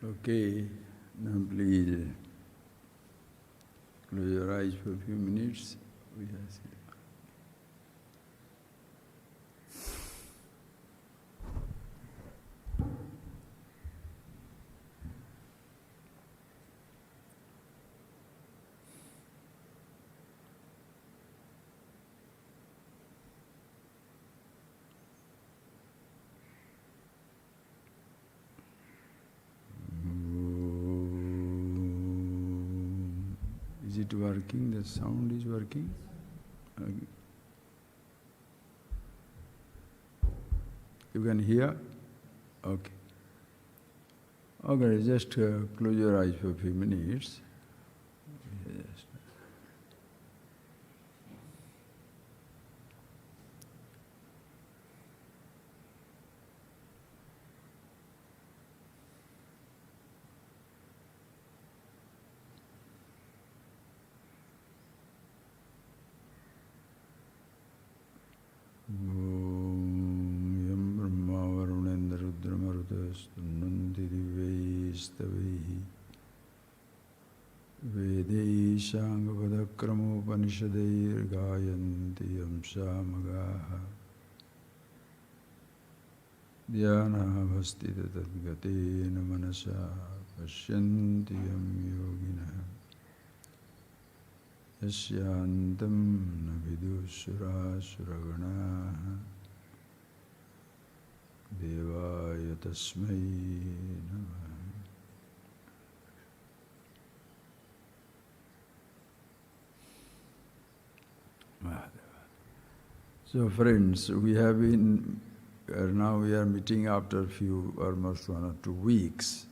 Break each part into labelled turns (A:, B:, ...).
A: Okay, now please close your eyes for a few minutes. We have Is it working? The sound is working? Okay. You can hear? Okay. Okay, just close your eyes for a few minutes. Yes. Yam Brahma Varunendra Rudra Marutas Nanti Divaistavaihi Vedai Shangavada Kramo Upanishadair Gayanti Amsamagaha Dhyana Bhastita Tadgatena Manasa Pashyanti Yam Yogina Yasyantam na vidusura suraganaha devaya tasmai namaha. So friends, we have been, now we are meeting after almost 1 or 2 weeks.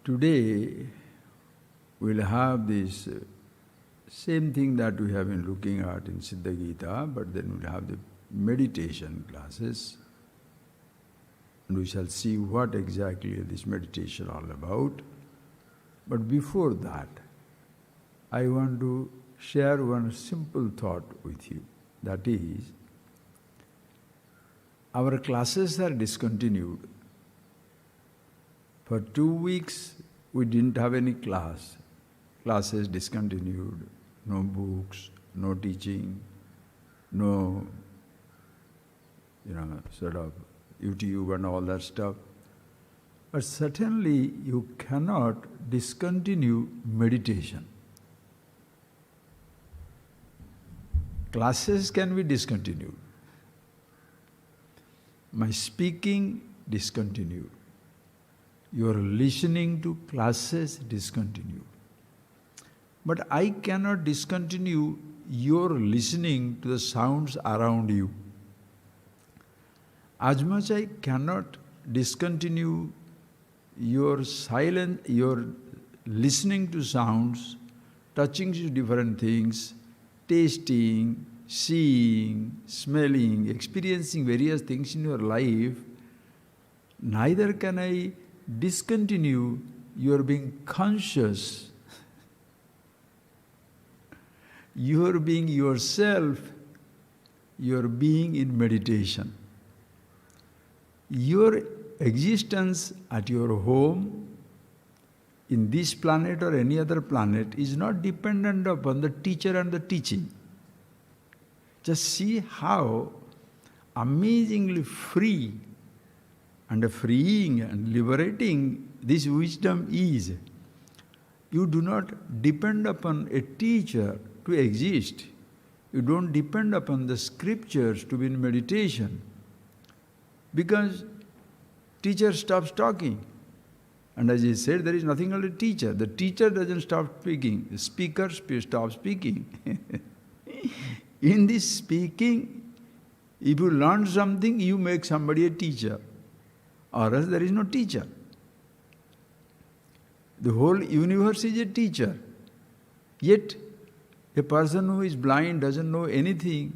A: Today, we'll have this same thing that we have been looking at in Siddha Gita, but then we'll have the meditation classes. And we shall see what exactly this meditation is all about. But before that, I want to share one simple thought with you. That is, our classes are discontinued. For 2 weeks, we didn't have any class. Classes discontinued, no books, no teaching, no, sort of YouTube and all that stuff. But certainly you cannot discontinue meditation. Classes can be discontinued. My speaking discontinued. Your listening to classes discontinued. But I cannot discontinue your listening to the sounds around you. As much I cannot discontinue your listening to sounds, touching to different things, tasting, seeing, smelling, experiencing various things in your life, neither can I discontinue your being conscious. Your being yourself, your being in meditation. Your existence at your home, in this planet or any other planet, is not dependent upon the teacher and the teaching. Just see how amazingly free and freeing and liberating this wisdom is. You do not depend upon a teacher to exist. You don't depend upon the scriptures to be in meditation. Because teacher stops talking. And as I said, there is nothing called a teacher. The teacher doesn't stop speaking. The speaker stops speaking. In this speaking, if you learn something, you make somebody a teacher. Or else there is no teacher. The whole universe is a teacher. Yet, a person who is blind doesn't know anything.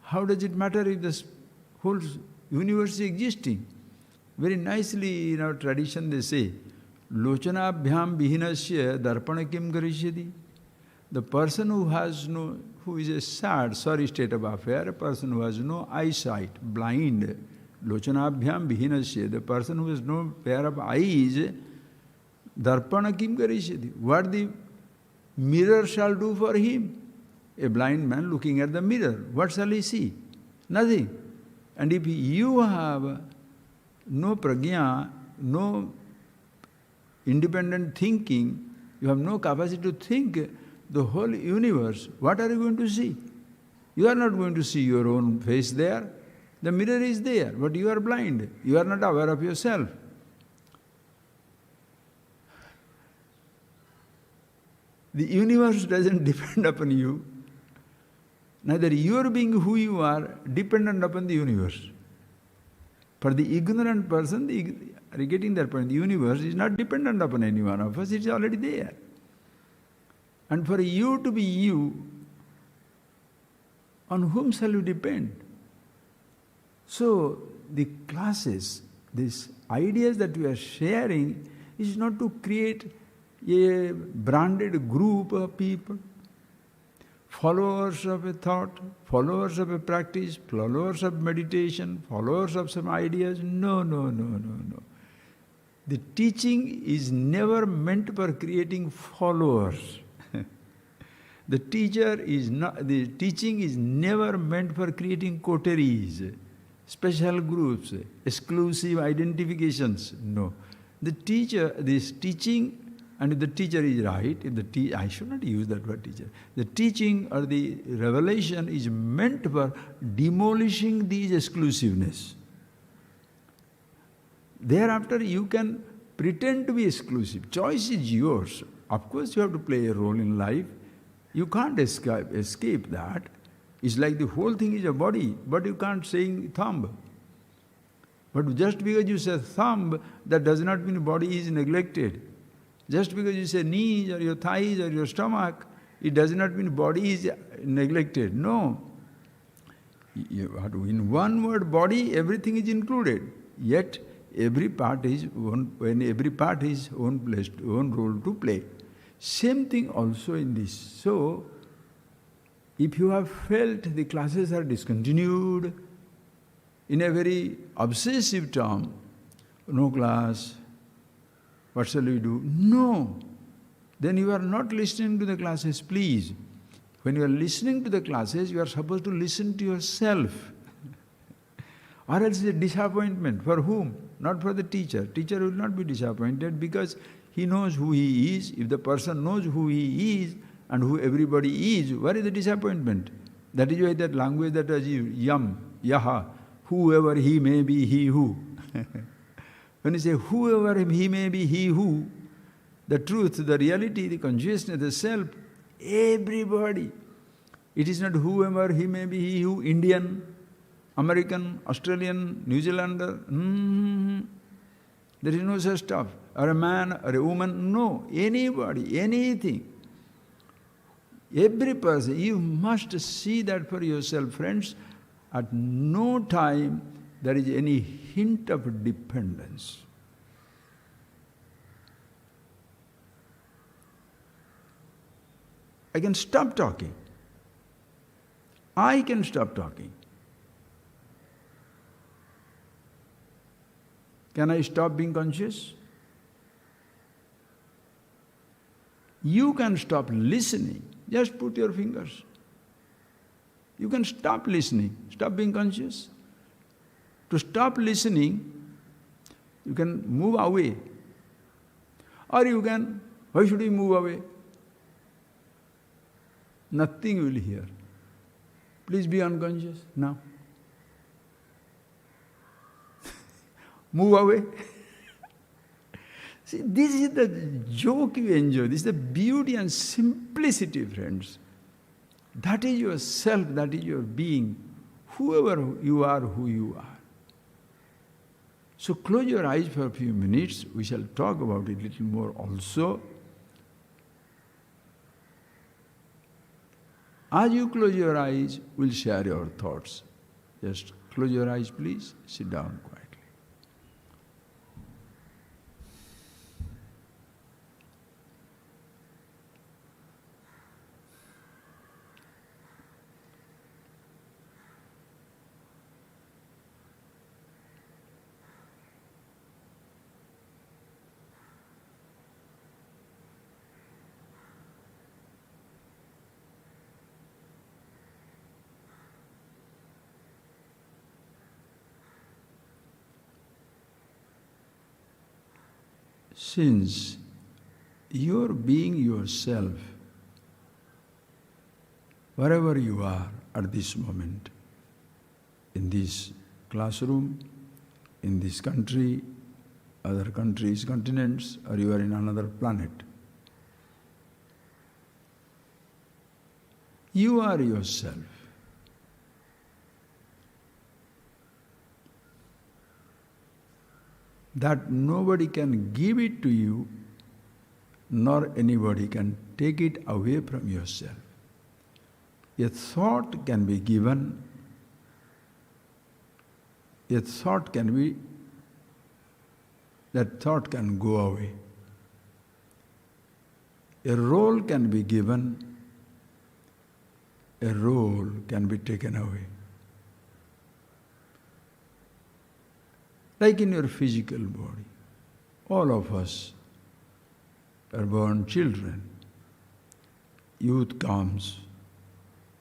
A: How does it matter if the whole universe is existing? Very nicely in our tradition they say, Lochanabhyam vihinasya darpana kim karishyati. The person who is a sad, sorry state of affair, a person who has no eyesight, blind, Lochanabhyam vihinasya, the person who has no pair of eyes, darpana kim karishyati. What the mirror shall do for him? A blind man looking at the mirror, what shall he see? Nothing. And if you have no prajna, no independent thinking, you have no capacity to think the whole universe, what are you going to see? You are not going to see your own face there. The mirror is there, but you are blind. You are not aware of yourself. The universe doesn't depend upon you. Neither your being who you are dependent upon the universe. For the ignorant person, are you getting that point? The universe is not dependent upon any one of us, it's already there. And for you to be you, on whom shall you depend? So, the classes, these ideas that we are sharing, is not to create a branded group of people, followers of a thought, followers of a practice, followers of meditation, followers of some ideas. No. The teaching is never meant for creating followers. The teaching is never meant for creating coteries, special groups, exclusive identifications. No. This teaching, and if the teacher is right, I should not use that word teacher. The teaching or the revelation is meant for demolishing these exclusiveness. Thereafter you can pretend to be exclusive. Choice is yours. Of course you have to play a role in life. You can't escape that. It's like the whole thing is a body, but you can't say thumb. But just because you say thumb, that does not mean body is neglected. Just because you say knees or your thighs or your stomach, it does not mean body is neglected. No. In one word body, everything is included. Yet every part is own role to play. Same thing also in this. So, if you have felt the classes are discontinued in a very obsessive term, no class, what shall we do? No. Then you are not listening to the classes, please. When you are listening to the classes, you are supposed to listen to yourself. Or else it's a disappointment. For whom? Not for the teacher. Teacher will not be disappointed because he knows who he is. If the person knows who he is and who everybody is, where is the disappointment? That is why that language that was yam, yaha, whoever he may be, he who. When you say whoever he may be, he who, the truth, the reality, the consciousness, the self, everybody. It is not whoever he may be, he who, Indian, American, Australian, New Zealander. There is no such stuff. Or a man or a woman. No. Anybody, anything. Every person. You must see that for yourself, friends. At no time there is any hint of dependence. I can stop talking. I can stop talking. Can I stop being conscious? You can stop listening. Just put your fingers. You can stop listening, stop being conscious. To stop listening, you can move away. Or you can, why should you move away? Nothing you will hear. Please be unconscious now. Move away. See, this is the joke you enjoy. This is the beauty and simplicity, friends. That is your self, that is your being. Whoever you are, who you are. So close your eyes for a few minutes. We shall talk about it a little more also. As you close your eyes, we'll share your thoughts. Just close your eyes, please. Sit down quietly. Since your being yourself, wherever you are at this moment, in this classroom, in this country, other countries, continents, or you are in another planet, you are yourself. That nobody can give it to you, nor anybody can take it away from yourself. A thought can be given, a thought can be, that thought can go away. A role can be given, a role can be taken away. Like in your physical body, all of us are born children. Youth comes,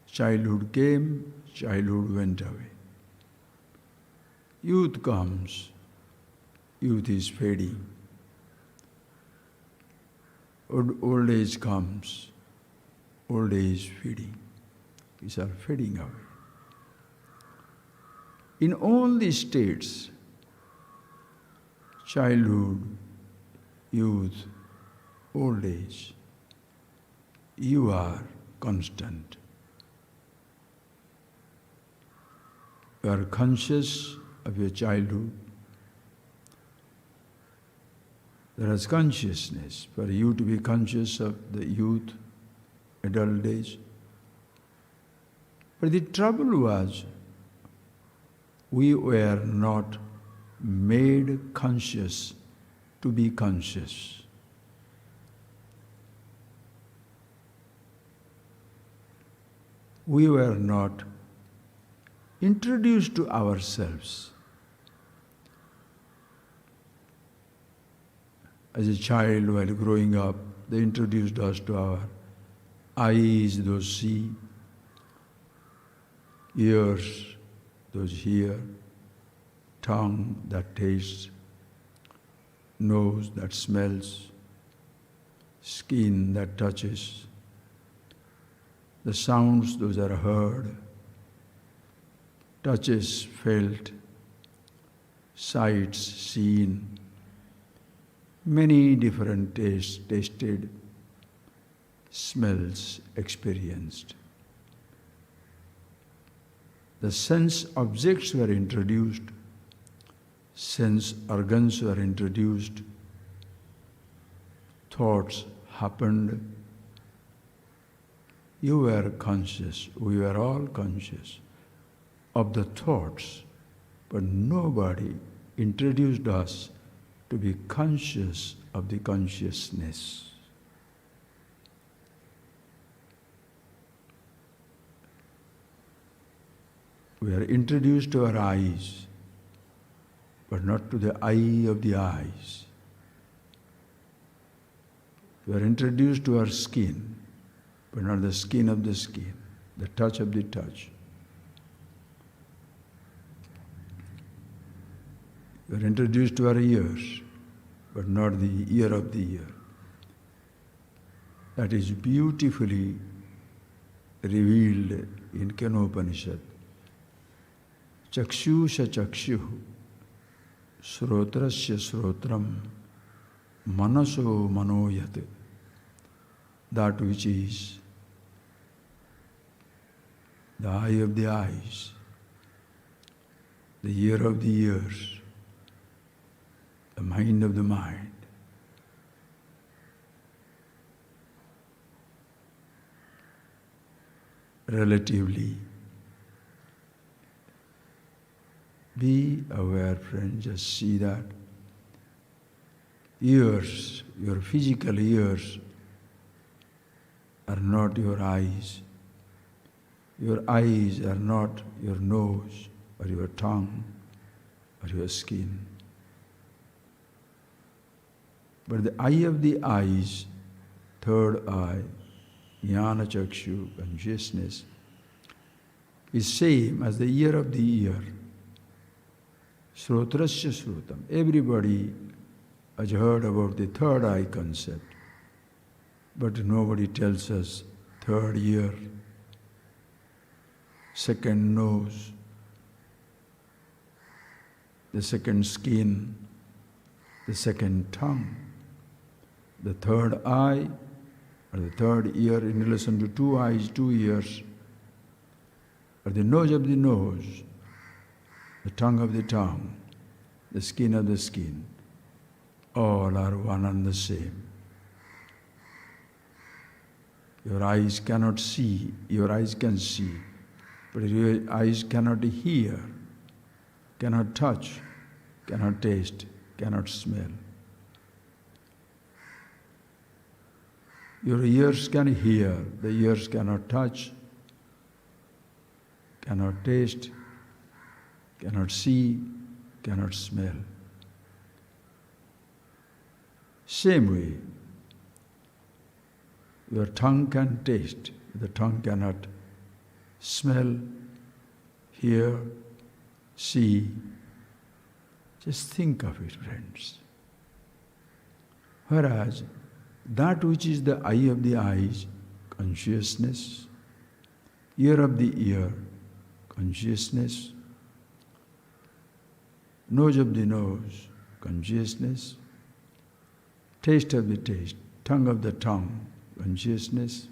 A: childhood came, childhood went away. Youth comes, youth is fading. Old age comes, old age fading. These are fading away. In all these states, childhood, youth, old age, you are constant. You are conscious of your childhood. There is consciousness for you to be conscious of the youth, adult age. But the trouble was, we were not made conscious to be conscious. We were not introduced to ourselves. As a child, while growing up, they introduced us to our eyes, those see, ears, those hear, tongue that tastes, nose that smells, skin that touches, the sounds those are heard, touches felt, sights seen, many different tastes tasted, smells experienced. The sense objects were introduced, sense organs were introduced, thoughts happened. You were conscious, we were all conscious of the thoughts, but nobody introduced us to be conscious of the consciousness. We are introduced to our eyes, but not to the eye of the eyes. We are introduced to our skin, but not the skin of the skin, the touch of the touch. We are introduced to our ears, but not the ear of the ear. That is beautifully revealed in Kenopanishad. Chakshusha chakshuhu, srotrasya srotram, manaso manoyat. That which is the eye of the eyes, the ear of the ears, the mind of the mind. Relatively, be aware, friend, just see that. Ears, your physical ears, are not your eyes. Your eyes are not your nose or your tongue or your skin. But the eye of the eyes, third eye, jnana chakshu, consciousness, is same as the ear of the ear. Srotrasya srotam. Everybody has heard about the third eye concept, but nobody tells us third ear, second nose, the second skin, the second tongue, the third eye, or the third ear in relation to two eyes, 2 ears, or the nose of the nose, the tongue of the tongue, the skin of the skin, all are one and the same. Your eyes cannot see, your eyes can see, but your eyes cannot hear, cannot touch, cannot taste, cannot smell. Your ears can hear, the ears cannot touch, cannot taste, cannot see, cannot smell. Same way, your tongue can taste, the tongue cannot smell, hear, see. Just think of it, friends. Whereas that which is the eye of the eyes, consciousness, ear of the ear, consciousness, nose of the nose, consciousness, taste of the taste, tongue of the tongue, consciousness,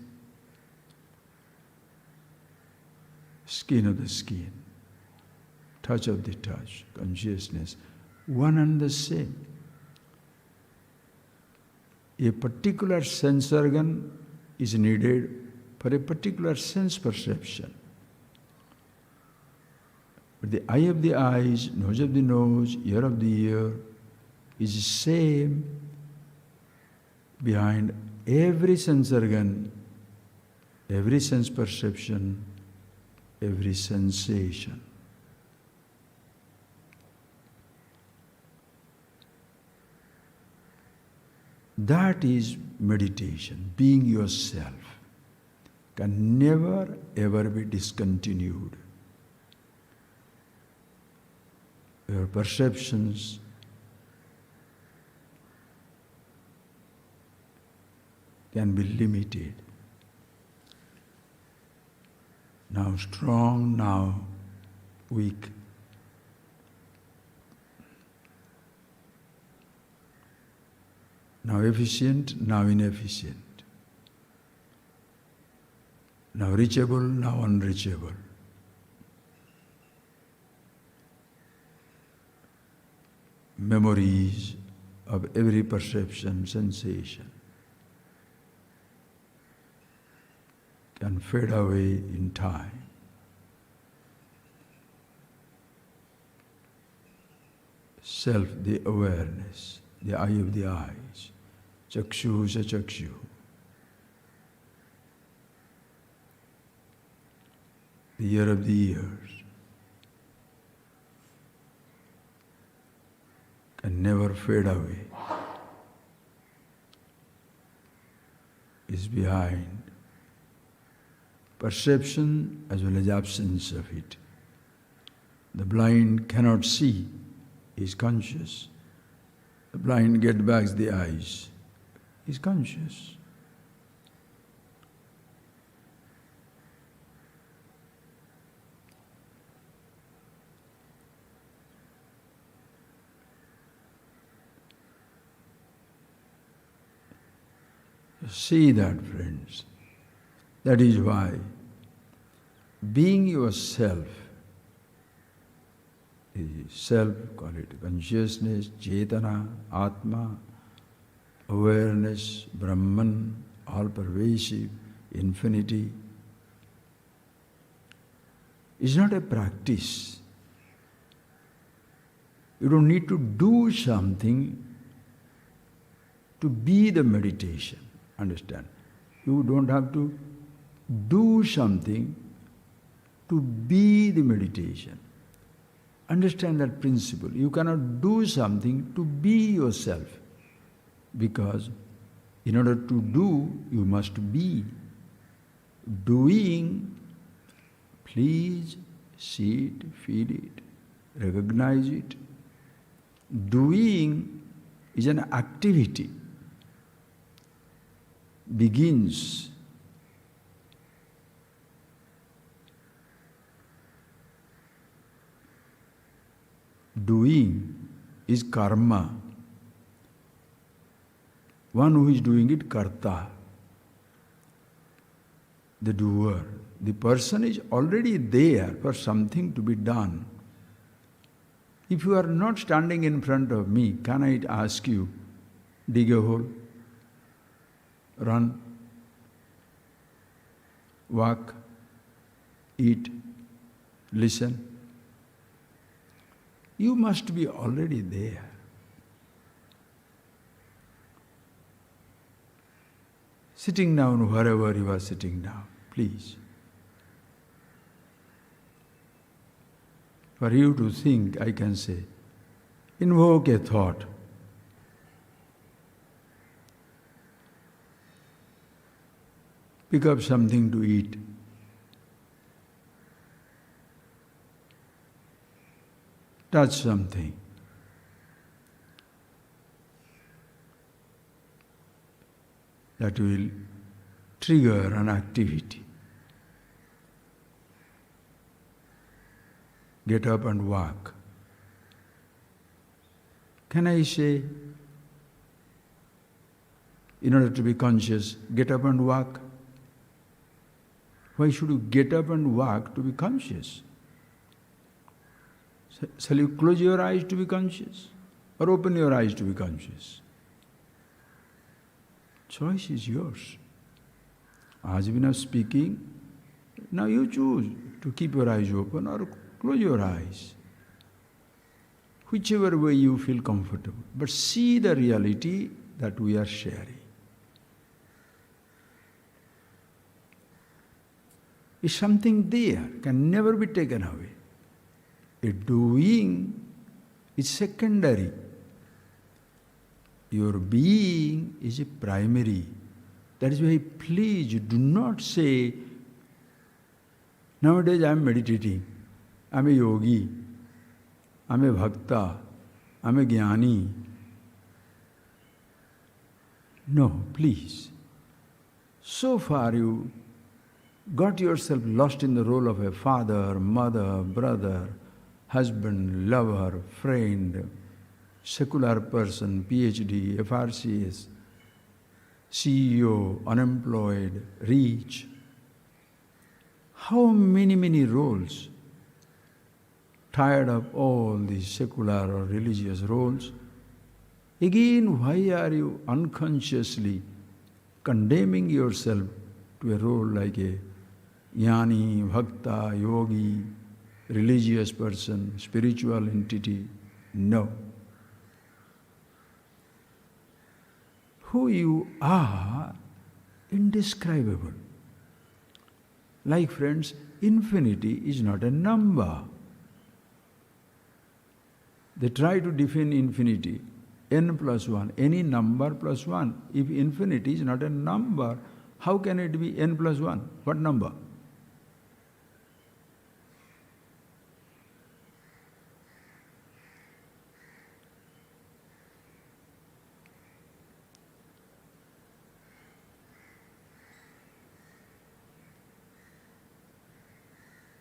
A: skin of the skin, touch of the touch, consciousness, one and the same. A particular sense organ is needed for a particular sense perception. But the eye of the eyes, nose of the nose, ear of the ear is same behind every sense organ, every sense perception, every sensation. That is meditation. Being yourself can never ever be discontinued. Your perceptions can be limited. Now strong, now weak. Now efficient, now inefficient. Now reachable, now unreachable. Memories of every perception, sensation can fade away in time. Self, the awareness, the eye of the eyes, chakshu sa chakshu. The ear of the ears can never fade away. Is behind perception as well as absence of it. The blind cannot see, he is conscious. The blind gets back the eyes, he is conscious. See that, friends. That is why being yourself, self, call it consciousness, chetana, atma, awareness, Brahman, all-pervasive, infinity, is not a practice. You don't need to do something to be the meditation. Understand? You don't have to do something to be the meditation. Understand that principle. You cannot do something to be yourself, because in order to do, you must be. Doing, please see it, feel it, recognize it. Doing is an activity. Begins. Doing is karma. One who is doing it, karta. The doer. The person is already there for something to be done. If you are not standing in front of me, can I ask you, dig a hole, run, walk, eat, listen? You must be already there. Sitting down wherever you are sitting down, please. For you to think, I can say, invoke a thought. Pick up something to eat. Touch something. That will trigger an activity. Get up and walk. Can I say, in order to be conscious, get up and walk? Why should you get up and walk to be conscious? Shall you close your eyes to be conscious? Or open your eyes to be conscious? Choice is yours. As we are speaking, now you choose to keep your eyes open or close your eyes. Whichever way you feel comfortable. But see the reality that we are sharing. Is something there, can never be taken away. A doing is secondary. Your being is a primary. That is why please do not say, nowadays I am meditating, I am a yogi, I am a bhakta, I am a jnani. No, please. So far you got yourself lost in the role of a father, mother, brother, husband, lover, friend, secular person, PhD, FRCS, CEO, unemployed, rich. How many roles? Tired of all these secular or religious roles. Again, why are you unconsciously condemning yourself to a role like a jnani, bhakta, yogi, religious person, spiritual entity? No. Who you are, indescribable. Like friends, infinity is not a number. They try to define infinity, n plus 1, any number plus 1. If infinity is not a number, how can it be n plus 1? What number?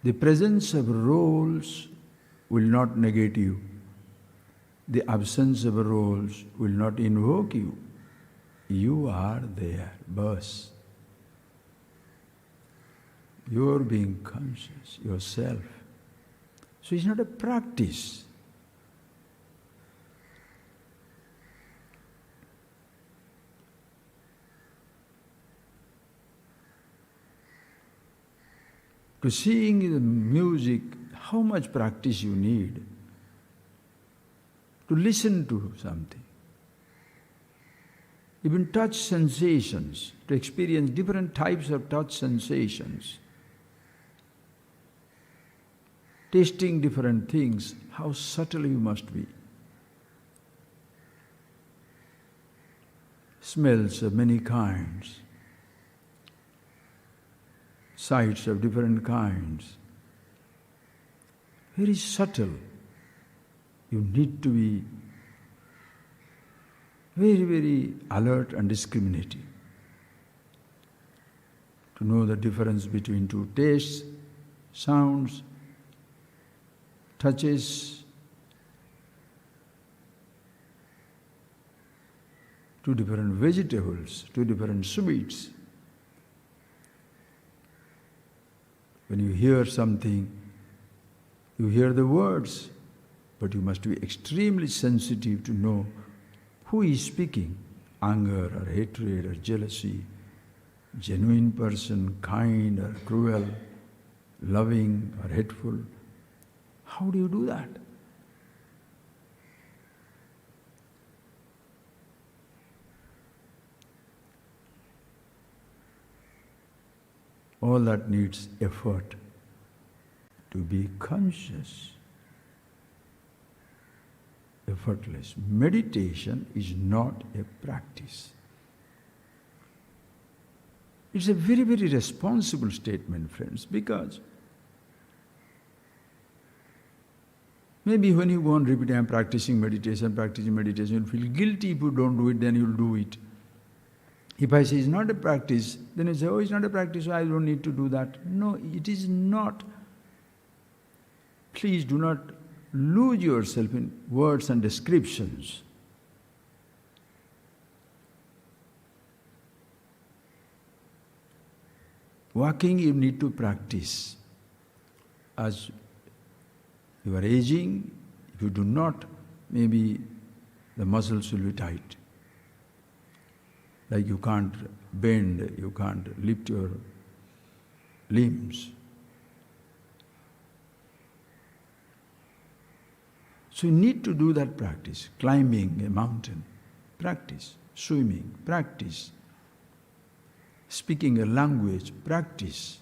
A: The presence of roles will not negate you. The absence of roles will not invoke you. You are there, boss. You are being conscious, yourself. So it's not a practice. To sing the music, how much practice you need? To listen to something. Even touch sensations, to experience different types of touch sensations. Tasting different things, how subtle you must be. Smells of many kinds. Sights of different kinds. Very subtle. You need to be Very, very alert and discriminating. To know the difference between two tastes, sounds, touches, two different vegetables, two different sweets. When you hear something, you hear the words, but you must be extremely sensitive to know who is speaking, anger or hatred or jealousy, genuine person, kind or cruel, loving or hateful. How do you do that? All that needs effort to be conscious, effortless. Meditation is not a practice. It's a very, very responsible statement, friends, because maybe when you go on repeating, I'm practicing meditation, you'll feel guilty if you don't do it, then you'll do it. If I say it's not a practice, then you say, oh, it's not a practice, so I don't need to do that. No, it is not. Please do not lose yourself in words and descriptions. Walking you need to practice. As you are aging, if you do not, maybe the muscles will be tight. Like you can't bend, you can't lift your limbs. So you need to do that practice. Climbing a mountain, practice. Swimming, practice. Speaking a language, practice.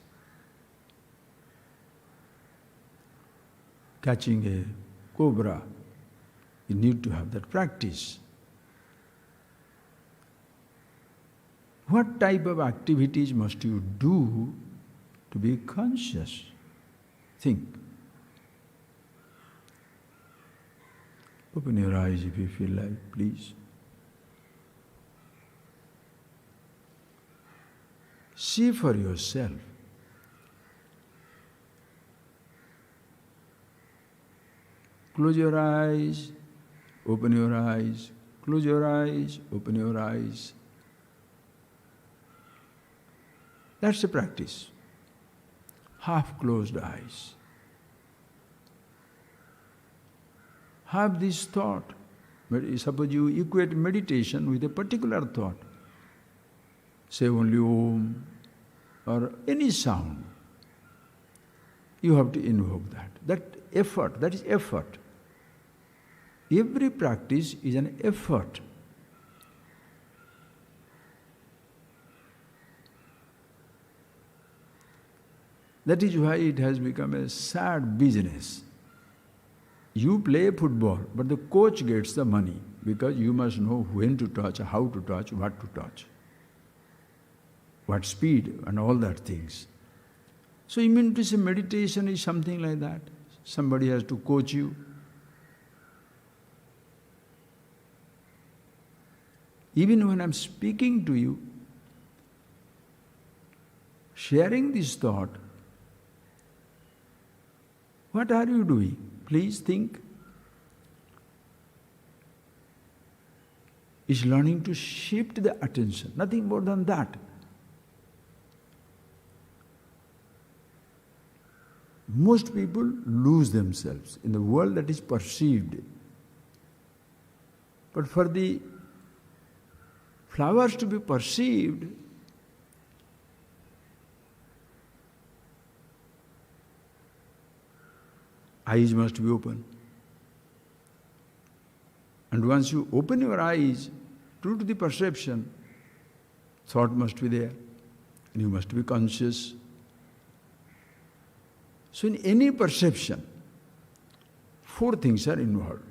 A: Catching a cobra, you need to have that practice. What type of activities must you do to be conscious? Think. Open your eyes if you feel like, please. See for yourself. Close your eyes, open your eyes, close your eyes, open your eyes. That's the practice. Half-closed eyes. Have this thought. Suppose you equate meditation with a particular thought. Say only Om or any sound. You have to invoke that. That effort, that is effort. Every practice is an effort. That is why it has become a sad business. You play football, but the coach gets the money because you must know when to touch, how to touch, what to touch, what speed and all that things. So you mean to say meditation is something like that? Somebody has to coach you. Even when I'm speaking to you, sharing this thought, what are you doing? Please think. Is learning to shift the attention, nothing more than that. Most people lose themselves in the world that is perceived. But for the flowers to be perceived, eyes must be open. And once you open your eyes, true to the perception, thought must be there. And you must be conscious. So in any perception, four things are involved.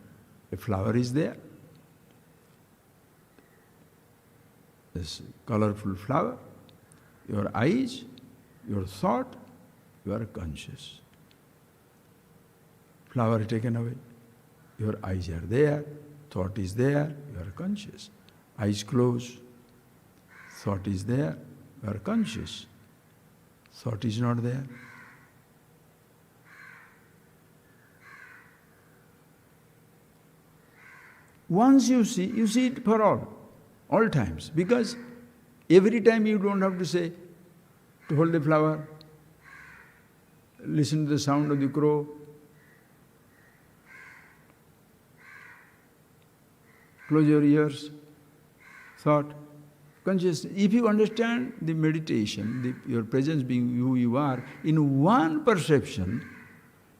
A: A flower is there. This colorful flower, your eyes, your thought, you are conscious. Flower taken away, your eyes are there, thought is there, you are conscious. Eyes closed. Thought is there. You are conscious. Thought is not there. Once you see it for all times. Because every time you don't have to say, to hold the flower, listen to the sound of the crow, close your ears, thought, consciousness. If you understand the meditation, your presence being who you are, in one perception,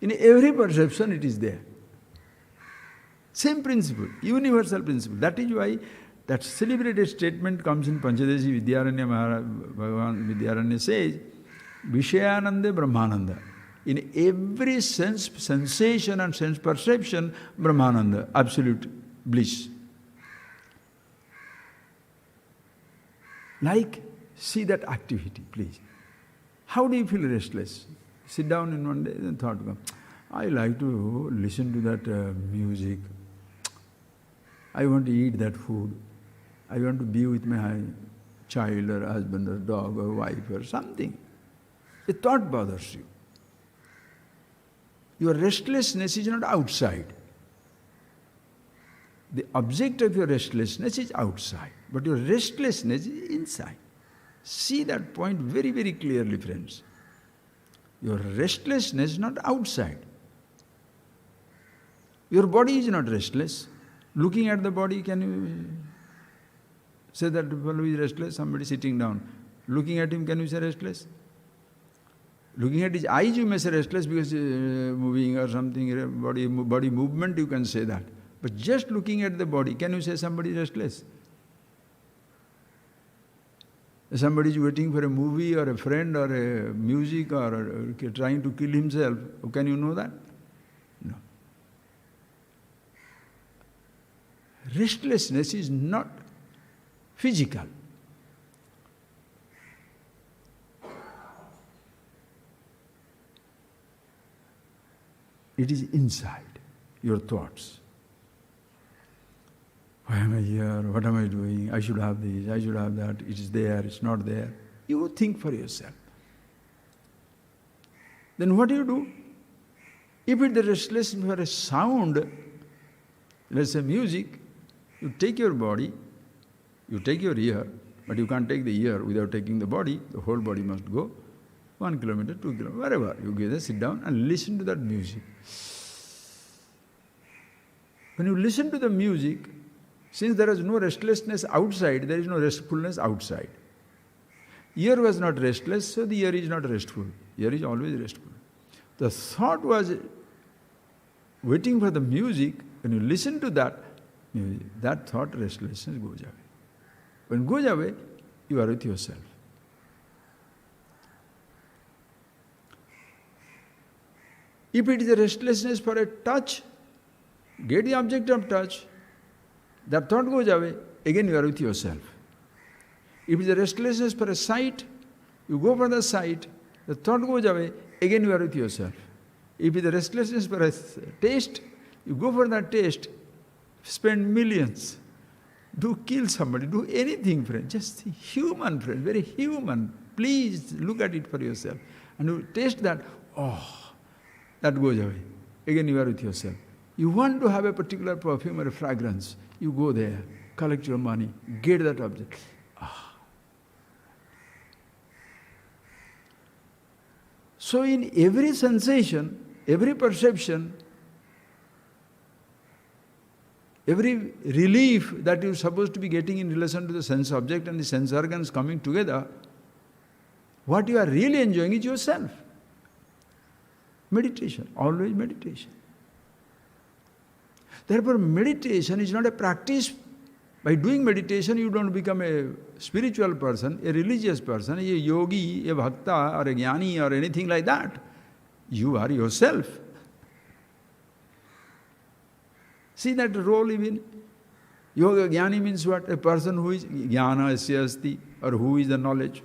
A: in every perception it is there. Same principle, universal principle. That is why that celebrated statement comes in Panchadesi Vidyaranya Bhagavan Vidyaranya says, Vishayananda Brahmananda. In every sense, sensation and sense perception, Brahmananda, absolute bliss. Like, see that activity, please. How do you feel restless? Sit down in one day and thought comes, I like to listen to that music. I want to eat that food. I want to be with my child or husband or dog or wife or something. A thought bothers you. Your restlessness is not outside. The object of your restlessness is outside, but your restlessness is inside. See that point very, very clearly, friends. Your restlessness is not outside. Your body is not restless. Looking at the body, can you say that fellow is restless? Somebody sitting down. Looking at him, can you say restless? Looking at his eyes, you may say restless because moving or something, body movement, you can say that. But just looking at the body, can you say somebody is restless? Somebody is waiting for a movie or a friend or a music or trying to kill himself. Can you know that? No. Restlessness is not physical. It is inside your thoughts. Why am I here? What am I doing? I should have this, I should have that. It is there, it's not there. You think for yourself. Then what do you do? If it is restlessness for a sound, let's say music, you take your body, you take your ear, but you can't take the ear without taking the body. The whole body must go 1 kilometer, 2 kilometers, wherever. You go there, sit down and listen to that music. When you listen to the music, since there is no restlessness outside, there is no restfulness outside. Ear was not restless, so the ear is not restful. Ear is always restful. The thought was waiting for the music. When you listen to that music, that thought restlessness goes away. When it goes away, you are with yourself. If it is a restlessness for a touch, get the object of touch. That thought goes away, again you are with yourself. If it is a restlessness for a sight, you go for the sight, the thought goes away, again you are with yourself. If it is a restlessness for a taste, you go for that taste, spend millions, do kill somebody, do anything, friend, just human, friend, very human. Please look at it for yourself. And you taste that, that goes away. Again you are with yourself. You want to have a particular perfume or a fragrance, you go there, collect your money, get that object. So in every sensation, every perception, every relief that you're supposed to be getting in relation to the sense object and the sense organs coming together, what you are really enjoying is yourself. Meditation, always meditation. Therefore, meditation is not a practice. By doing meditation, you don't become a spiritual person, a religious person, a yogi, a bhakta, or a jnani, or anything like that. You are yourself. See that role even? Yoga jnani means what? A person who is jnana asya asti, or who is the knowledge.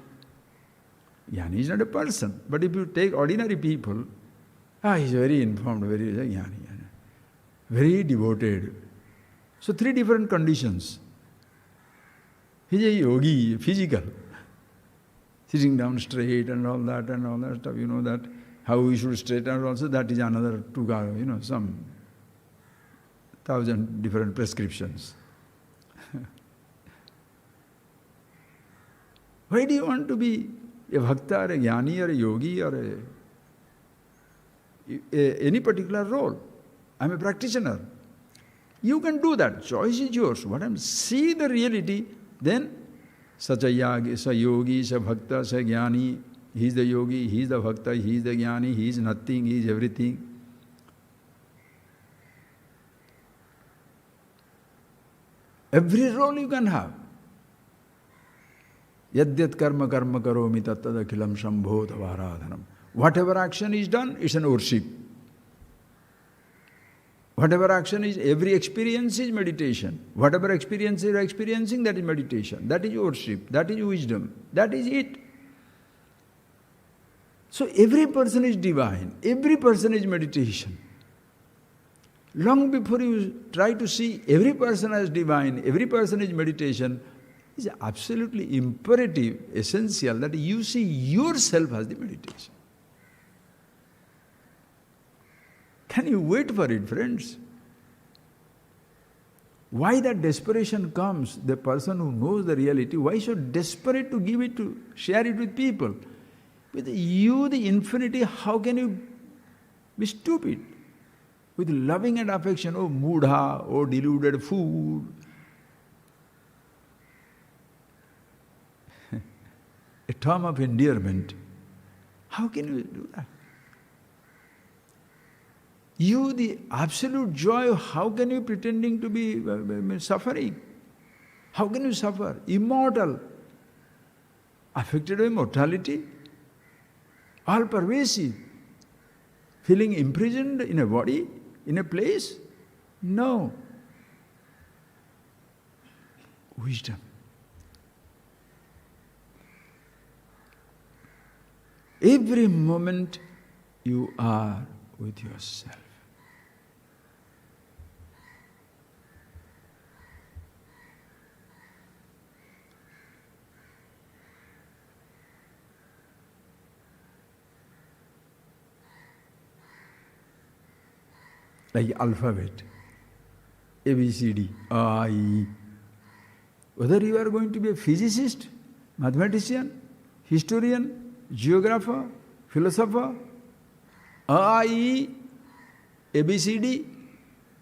A: Jnani is not a person. But if you take ordinary people, he is very informed, very jnani. Very devoted. So 3 different conditions. He's a yogi, physical. Sitting down straight and all that stuff, you know that, how we should straighten also, that is another some 1,000 different prescriptions. Why do you want to be a bhakta or a jnani or a yogi or any particular role? I'm a practitioner. You can do that. Choice is yours. What I'm see the reality, then sacha yagi, sa yogi, sa bhakta, sa jnani. He is the yogi, he is the bhakta, he is the jnani, he is nothing, he is everything. Every role you can have. Yadyat karma karma karomi tattad akhilam shambho tavaradhanam. Whatever action is done, it's an worship. Whatever action is, every experience is meditation. Whatever experience you are experiencing, that is meditation. That is worship. That is wisdom. That is it. So every person is divine. Every person is meditation. Long before you try to see every person as divine, every person is meditation, it's absolutely imperative, essential that you see yourself as the meditation. Can you wait for it, friends? Why that desperation comes? The person who knows the reality, why so desperate to give it, to share it with people? With you, the infinity, how can you be stupid? With loving and affection, oh mudha, oh deluded fool. A term of endearment. How can you do that? You, the absolute joy, how can you pretending to be suffering? How can you suffer? Immortal, affected by mortality, all pervasive, feeling imprisoned in a body, in a place? No. Wisdom. Every moment you are with yourself. Like alphabet, A, B, C, D, A, E. Whether you are going to be a physicist, mathematician, historian, geographer, philosopher, A, E, A, B, C, D,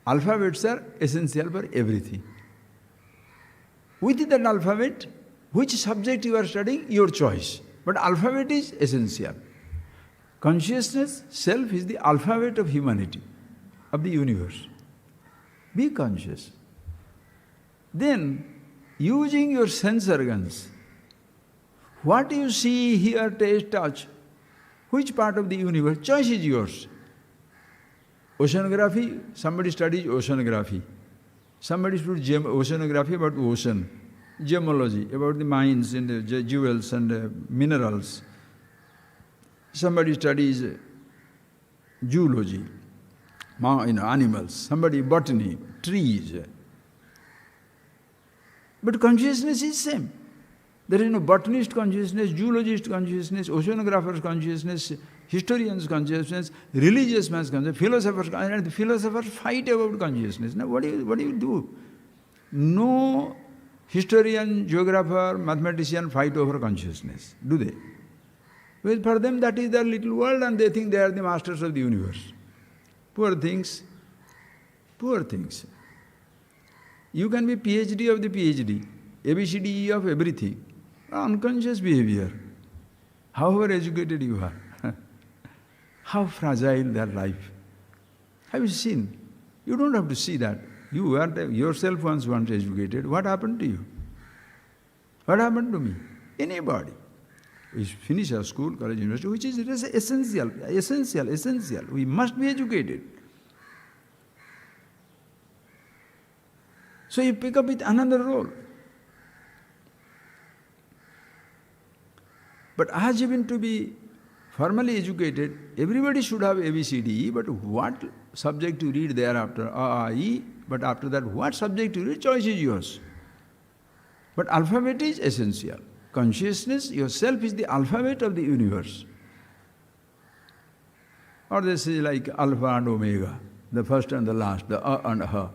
A: alphabets are essential for everything. With that alphabet, which subject you are studying, your choice. But alphabet is essential. Consciousness, self is the alphabet of humanity, of the universe. Be conscious. Then, using your sense organs, what you see, hear, taste, touch, which part of the universe, choice is yours. Oceanography, somebody studies oceanography. Somebody studies oceanography about ocean. Gemology, about the mines and the jewels and the minerals. Somebody studies zoology, animals. Somebody botany, trees. But consciousness is same. There is no botanist consciousness, zoologist consciousness, oceanographer's consciousness, historian's consciousness, religious man's consciousness, philosopher's consciousness, and the philosophers fight about consciousness. Now what do you do? No historian, geographer, mathematician fight over consciousness, do they? Well, for them that is their little world and they think they are the masters of the universe. Poor things. Poor things. You can be PhD of the PhD, ABCDE of everything. Unconscious behavior. However educated you are. How fragile their life. Have you seen? You don't have to see that. You were yourself once educated. What happened to you? What happened to me? Anybody. We finish our school, college, university, which is essential. We must be educated. So you pick up with another role. But as even to be formally educated, everybody should have ABCDE, but what subject to read thereafter? A, E, but after that, what subject to read? Choice is yours. But alphabet is essential. Consciousness, yourself is the alphabet of the universe. Or this is like alpha and omega, the first and the last, the and ha.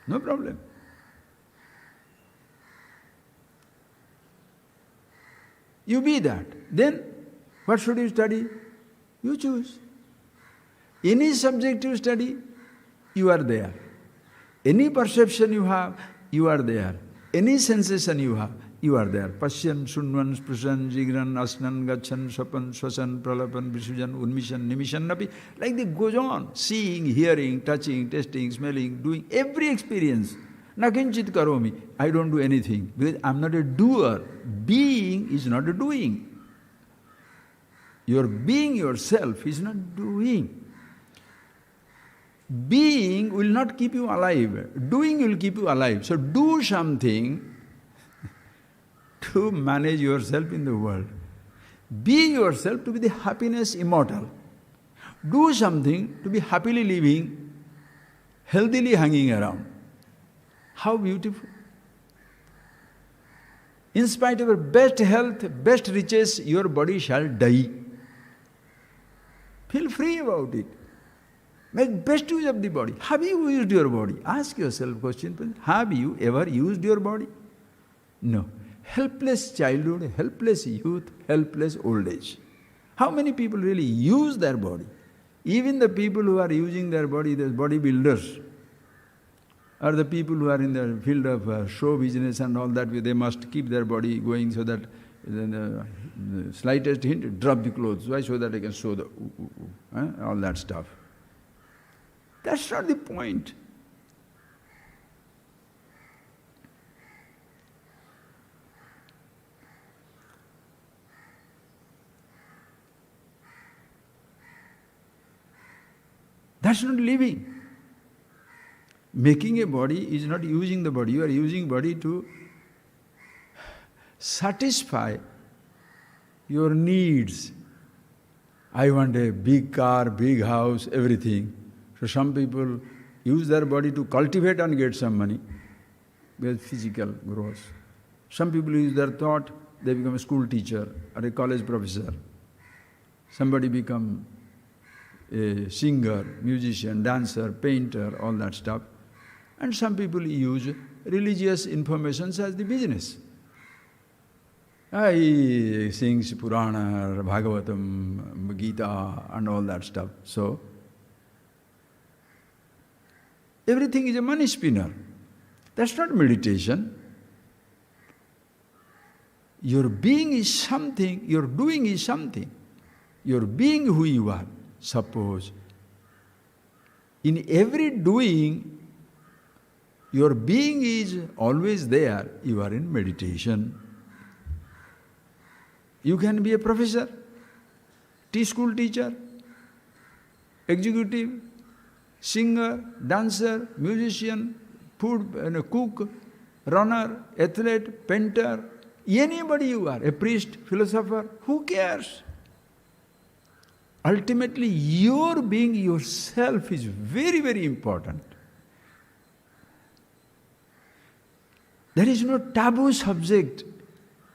A: No problem. You be that. Then, what should you study? You choose. Any subject you study, you are there. Any perception you have, you are there. Any sensation you have, you are there. Pashyan, Shunvan, Sprishan, Jigran, Asnan, Gachan, Swapan, Swasan, Pralapan, Visujan, Unmishan, Nimishan, Napi. Like this goes on. Seeing, hearing, touching, tasting, smelling, doing, every experience. Nakinchit karomi. I don't do anything because I'm not a doer. Being is not a doing. Your being yourself is not doing. Being will not keep you alive. Doing will keep you alive. So do something to manage yourself in the world. Be yourself to be the happiness immortal. Do something to be happily living, healthily hanging around. How beautiful. In spite of your best health, best riches, your body shall die. Feel free about it. Make best use of the body. Have you used your body? Ask yourself question. Have you ever used your body? No. Helpless childhood, helpless youth, helpless old age. How many people really use their body? Even the people who are using their body, the bodybuilders, or the people who are in the field of show business and all that, they must keep their body going so that the slightest hint, drop the clothes. Why? So that they can show the all that stuff. That's not the point. That's not living. Making a body is not using the body. You are using body to satisfy your needs. I want a big car, big house, everything. So some people use their body to cultivate and get some money with physical growth. Some people use their thought, they become a school teacher or a college professor. Somebody become a singer, musician, dancer, painter, all that stuff. And some people use religious informations as the business. He sings Purana, Bhagavatam, Gita and all that stuff. So, everything is a money spinner. That's not meditation. Your being is something, your doing is something. Your being who you are. Suppose, in every doing, your being is always there, you are in meditation. You can be a professor, school teacher, executive, singer, dancer, musician, food, cook, runner, athlete, painter, anybody you are, a priest, philosopher, who cares? Ultimately, your being yourself is very, very important. There is no taboo subject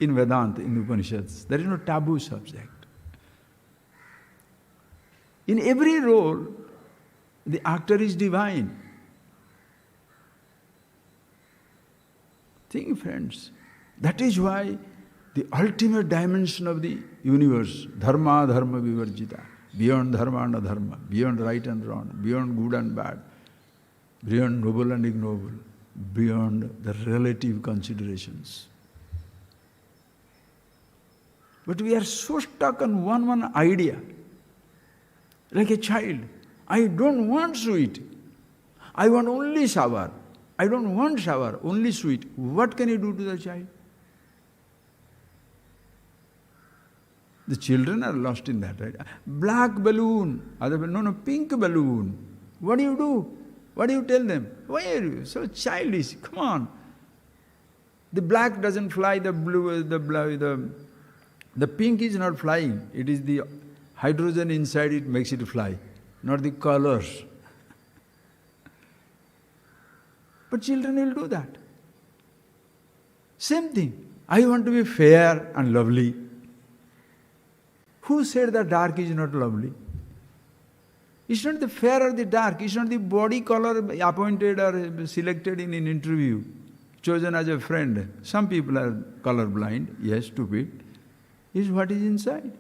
A: in Vedanta, in Upanishads. There is no taboo subject. In every role, the actor is divine. Think, friends, that is why the ultimate dimension of the universe, dharma, dharma vivarjita, beyond dharma and adharma, beyond right and wrong, beyond good and bad, beyond noble and ignoble, beyond the relative considerations. But we are so stuck on one idea, like a child. I don't want sweet. I want only sour. I don't want sour, only sweet. What can you do to the child? The children are lost in that, right? Black balloon, no, pink balloon. What do you do? What do you tell them? Why are you so childish? Come on. The black doesn't fly, the blue, the pink is not flying. It is the hydrogen inside it makes it fly, not the colors. But children will do that. Same thing. I want to be fair and lovely. Who said that dark is not lovely? It's not the fair or the dark. It's not the body color appointed or selected in an interview, chosen as a friend. Some people are colorblind, yes, stupid. It's what is inside.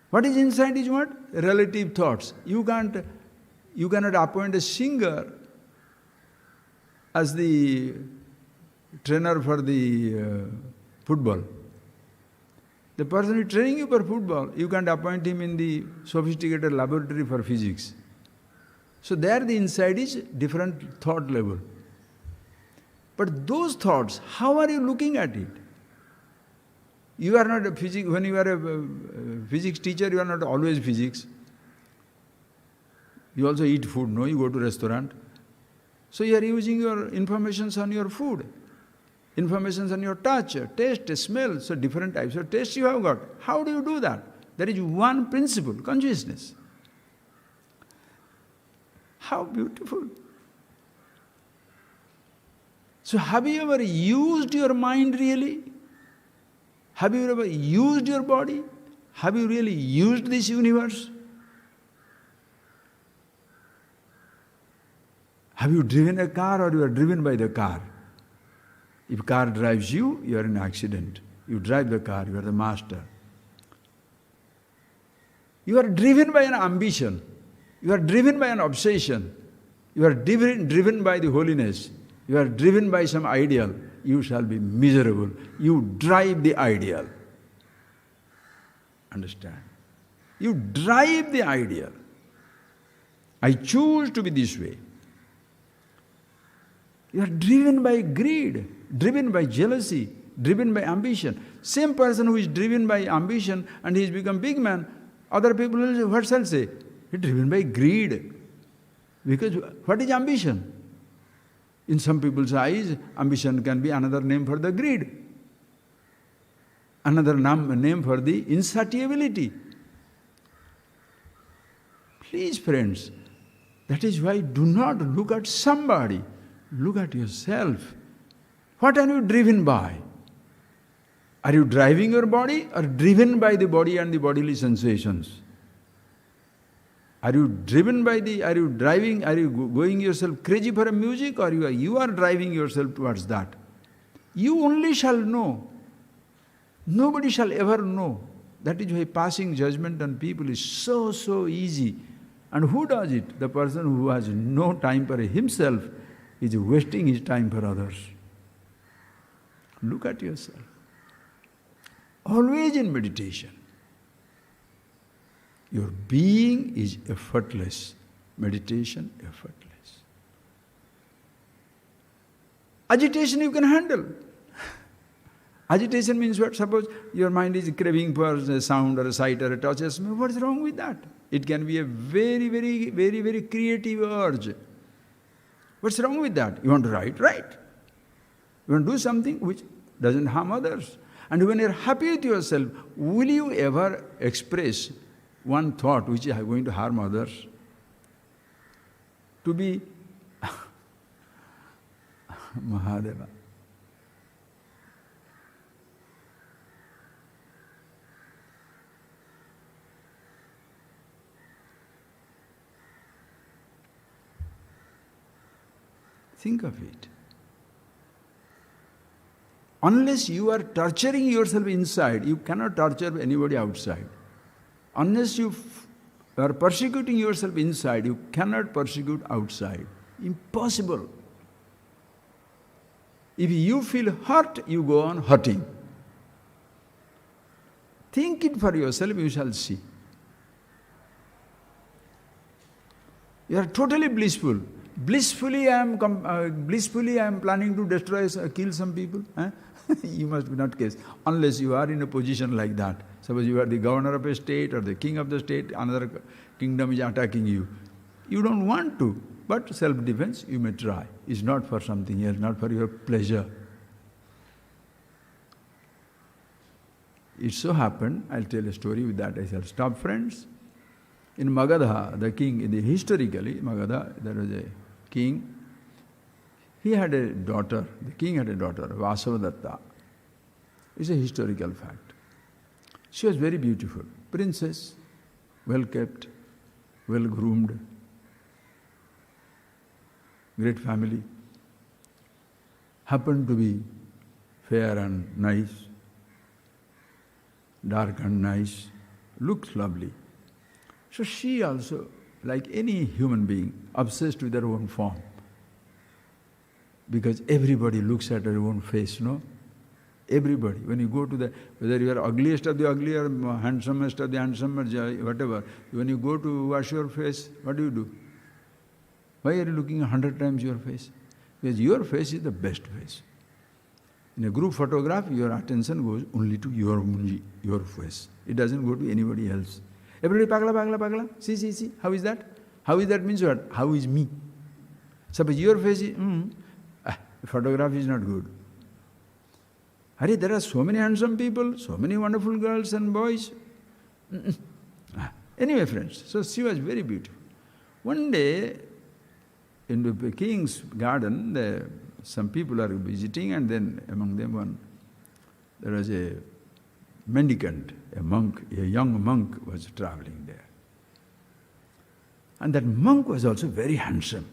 A: What is inside is what? Relative thoughts. You cannot appoint a singer as the trainer for the football. The person who is training you for football, you can't appoint him in the sophisticated laboratory for physics. So there the inside is different thought level. But those thoughts, how are you looking at it? You are not a physics, when you are a physics teacher, you are not always physics. You also eat food, no? You go to restaurant. So you are using your informations on your food, informations on your touch, taste, smell, so different types of taste you have got. How do you do that? There is one principle, consciousness. How beautiful. So have you ever used your mind really? Have you ever used your body? Have you really used this universe? Have you driven a car or you are driven by the car? If car drives you, you are in an accident. You drive the car, you are the master. You are driven by an ambition. You are driven by an obsession. You are driven by the holiness. You are driven by some ideal. You shall be miserable. You drive the ideal. Understand? You drive the ideal. I choose to be this way. You are driven by greed, driven by jealousy, driven by ambition. Same person who is driven by ambition and he has become big man, other people will say, what shall say? He is driven by greed. Because what is ambition? In some people's eyes, ambition can be another name for the greed, another name for the insatiability. Please, friends, that is why do not look at somebody, look at yourself. What are you driven by? Are you driving your body or driven by the body and the bodily sensations? Are you driven by are you going yourself crazy for a music or you are driving yourself towards that? You only shall know. Nobody shall ever know. That is why passing judgment on people is so easy. And who does it? The person who has no time for himself is wasting his time for others. Look at yourself. Always in meditation. Your being is effortless. Meditation, effortless. Agitation you can handle. Agitation means what? Suppose your mind is craving for a sound or a sight or a touch. What's wrong with that? It can be a very creative urge. What's wrong with that? You want to write? Write. You want to do something which doesn't harm others. And when you're happy with yourself, will you ever express one thought which is going to harm others? To be Mahadeva. Think of it. Unless you are torturing yourself inside, you cannot torture anybody outside. Unless you are persecuting yourself inside, you cannot persecute outside. Impossible. If you feel hurt, you go on hurting. Think it for yourself, you shall see. You are totally blissful. Blissfully I am planning to destroy, kill some people. You must be not case. Unless you are in a position like that. Suppose you are the governor of a state or the king of the state, another kingdom is attacking you. You don't want to, but self-defense you may try. It's not for something else, not for your pleasure. It so happened, I'll tell a story with that I shall stop, friends. In Magadha, the king, historically, Magadha, there was a king. He had a daughter, the king had a daughter, Vasavadatta. It's a historical fact. She was very beautiful, princess, well kept, well groomed, great family. Happened to be fair and nice, dark and nice, looked lovely. So she also, like any human being, obsessed with her own form. Because everybody looks at her own face, no? Everybody. When you go to the, whether you are ugliest of the ugly or handsomest of the handsome or whatever, when you go to wash your face, what do? Why are you looking 100 times your face? Because your face is the best face. In a group photograph, your attention goes only to your face. It doesn't go to anybody else. Everybody, pagla, pagla, pagla. See. How is that? How is that means what? How is me? Suppose your face is, photograph is not good. Hare, there are so many handsome people, so many wonderful girls and boys. Anyway, friends, so she was very beautiful. One day, in the king's garden, some people are visiting, and then among them there was a mendicant, a young monk was traveling there. And that monk was also very handsome.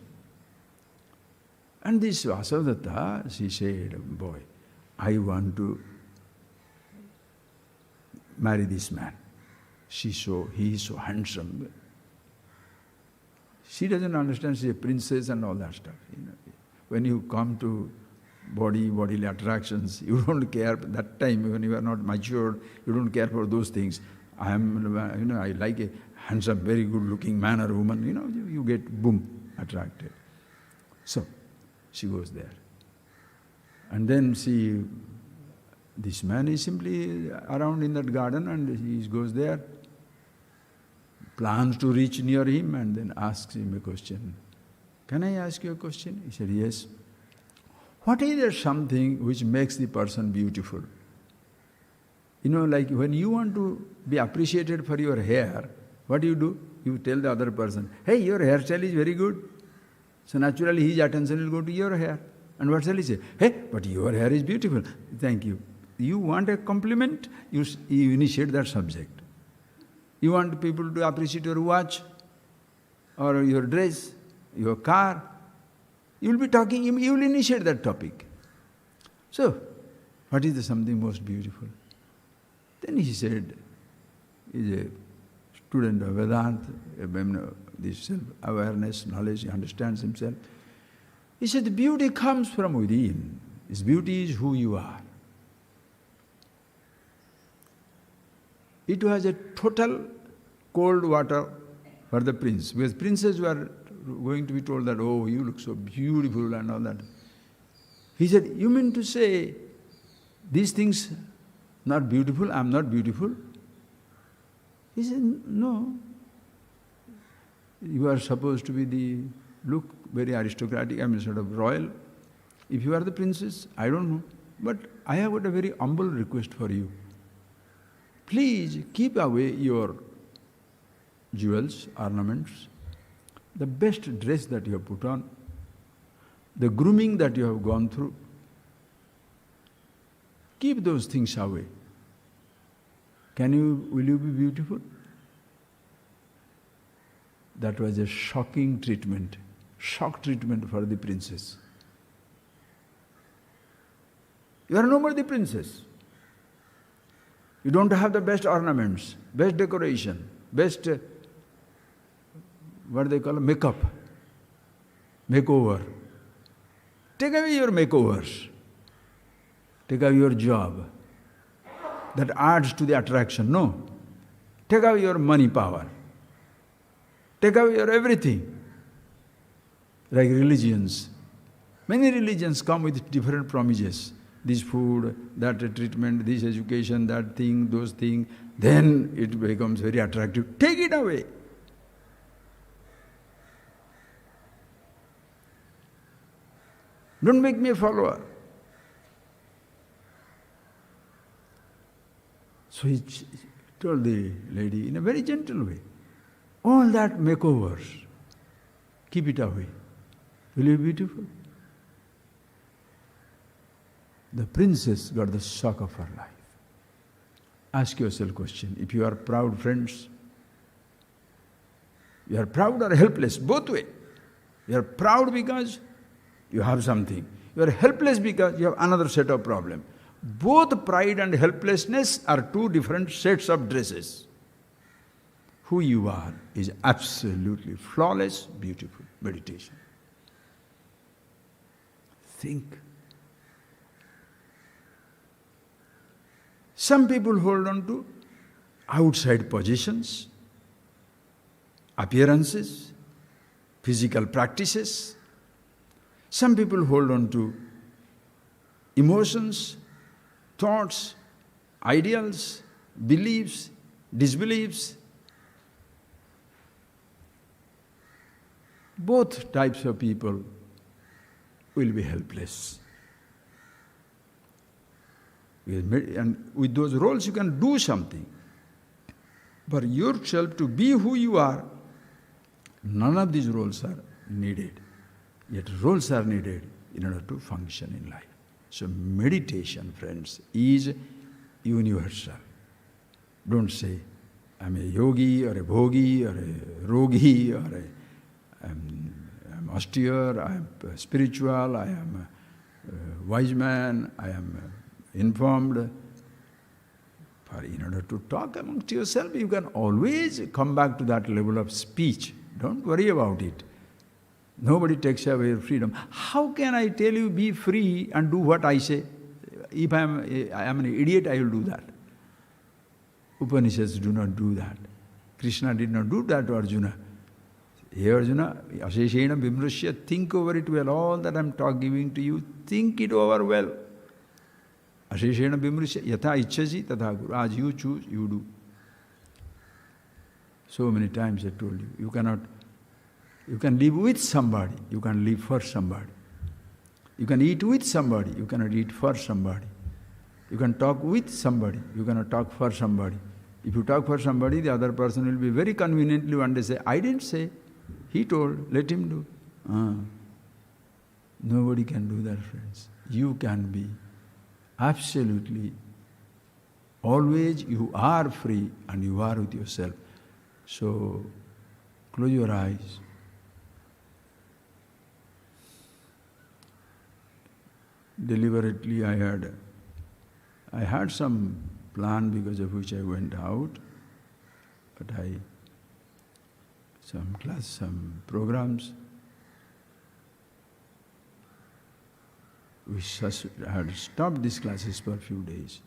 A: And this Vasavadatta, she said, boy, I want to marry this man. He is so handsome. She doesn't understand, she's a princess and all that stuff. When you come to bodily attractions, you don't care at that time, when you are not matured, you don't care for those things. I like a handsome, very good looking man or woman, you get boom, attracted. So, she goes there. And then this man is simply around in that garden, and he goes there, plans to reach near him, and then asks him a question. Can I ask you a question? He said, yes. What is there something which makes the person beautiful? Like when you want to be appreciated for your hair, what do? You tell the other person, hey, your hairstyle is very good. So naturally his attention will go to your hair. And what shall he say? Hey, but your hair is beautiful. Thank you. You want a compliment, you initiate that subject. You want people to appreciate your watch, or your dress, your car. You will be talking, you will initiate that topic. So, what is something most beautiful? Then he said, he is a student of Vedanta, this self-awareness, knowledge, he understands himself. He said, the beauty comes from within. This beauty is who you are. It was a total cold water for the prince, because princes were going to be told that, oh, you look so beautiful and all that. He said, you mean to say these things not beautiful, I am not beautiful? He said, no. You are supposed to be look very aristocratic, sort of royal. If you are the princess, I don't know. But I have got a very humble request for you. Please keep away your jewels, ornaments, the best dress that you have put on, the grooming that you have gone through. Keep those things away. Will you be beautiful? That was a shocking treatment, shock treatment for the princess. You are no more the princess. You don't have the best ornaments, best decoration, best, what they call makeup, makeover. Take away your makeovers. Take away your job. That adds to the attraction. No. Take away your money power. Take away your everything. Like religions. Many religions come with different promises. This food, that treatment, this education, that thing, those things. Then it becomes very attractive. Take it away. Don't make me a follower. So he told the lady in a very gentle way, all that makeovers, keep it away. Will you be beautiful? The princess got the shock of her life. Ask yourself a question. If you are proud, friends, you are proud or helpless, both way. You are proud because you have something. You are helpless because you have another set of problems. Both pride and helplessness are two different sets of dresses. Who you are is absolutely flawless, beautiful meditation. Think. Some people hold on to outside positions, appearances, physical practices. Some people hold on to emotions, thoughts, ideals, beliefs, disbeliefs. Both types of people will be helpless. And with those roles you can do something. For yourself to be who you are, none of these roles are needed. Yet roles are needed in order to function in life. So meditation, friends, is universal. Don't say, I'm a yogi or a bhogi or a rogi or I'm austere, I am spiritual, I am a wise man, I am informed. In order to talk amongst yourself, you can always come back to that level of speech. Don't worry about it. Nobody takes away your freedom. How can I tell you be free and do what I say? If I am an idiot, I will do that. Upanishads do not do that. Krishna did not do that to Arjuna. Hey Arjuna, asheshena vimrashya, think over it well. All that I am giving to you, think it over well. Asheshena vimrashya, yatha ichchasi tatha guru. As you choose, you do. So many times I told you, you can live with somebody, you can live for somebody. You can eat with somebody, you cannot eat for somebody. You can talk with somebody, you cannot talk for somebody. If you talk for somebody, the other person will be very conveniently one day say, I didn't say, he told, let him do. Nobody can do that, friends. You can be absolutely, always you are free and you are with yourself. So, close your eyes. Deliberately I had some plan because of which I went out, but some programs. We had stopped these classes for a few days.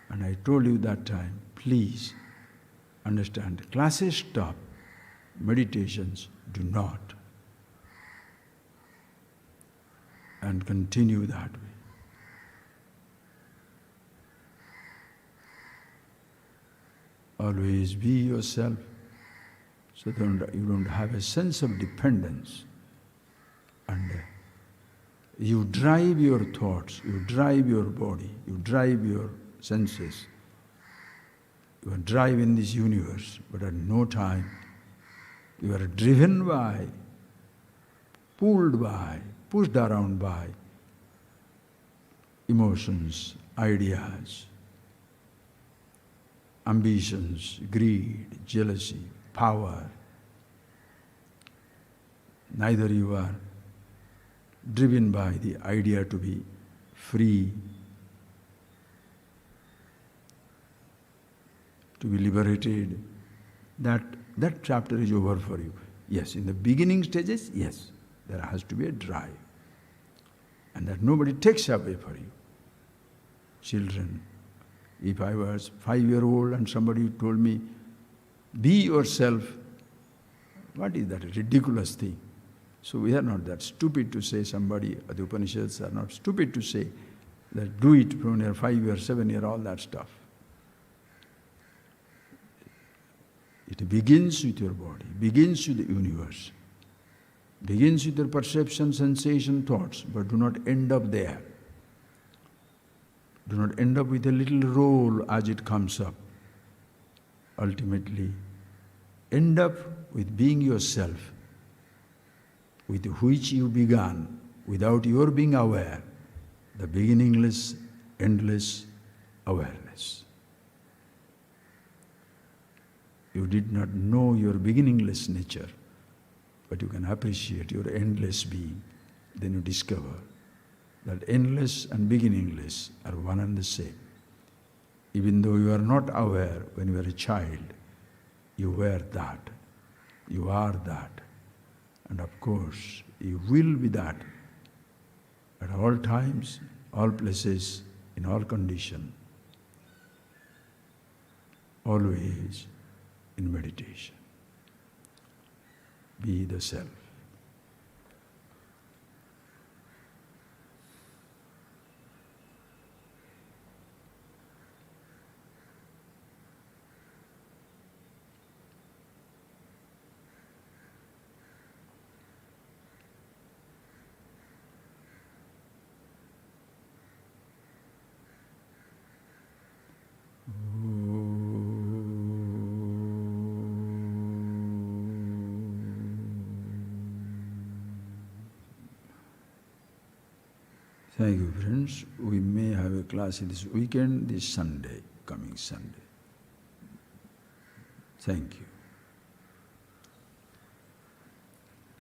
A: And I told you that time, please understand, classes stop, meditations do not. And continue that way. Always be yourself, so that you don't have a sense of dependence. And you drive your thoughts, you drive your body, you drive your senses. You are driving this universe, but at no time you are driven by, pulled by, pushed around by emotions, ideas, ambitions, greed, jealousy, power. Neither you are driven by the idea to be free, to be liberated. That chapter is over for you. Yes, in the beginning stages, yes, there has to be a drive. And that nobody takes away for you. Children, if I was 5-year-old and somebody told me, be yourself, what is that? A ridiculous thing. So we are not that stupid to say somebody, the Upanishads are not stupid to say that do it when you're 5 years, 7 years, all that stuff. It begins with your body, begins with the universe, begins with your perception, sensation, thoughts, but do not end up there. Do not end up with a little role as it comes up. Ultimately, end up with being yourself, with which you began, without your being aware. the beginningless, endless awareness. You did not know your beginningless nature, but you can appreciate your endless being. Then you discover that endless and beginningless are one and the same. Even though you are not aware when you are a child, you were that, you are that, and of course you will be that at all times, all places, in all conditions, always in meditation. Be the self. Thank you, friends. We may have a class this weekend, this Sunday, coming Sunday. Thank you.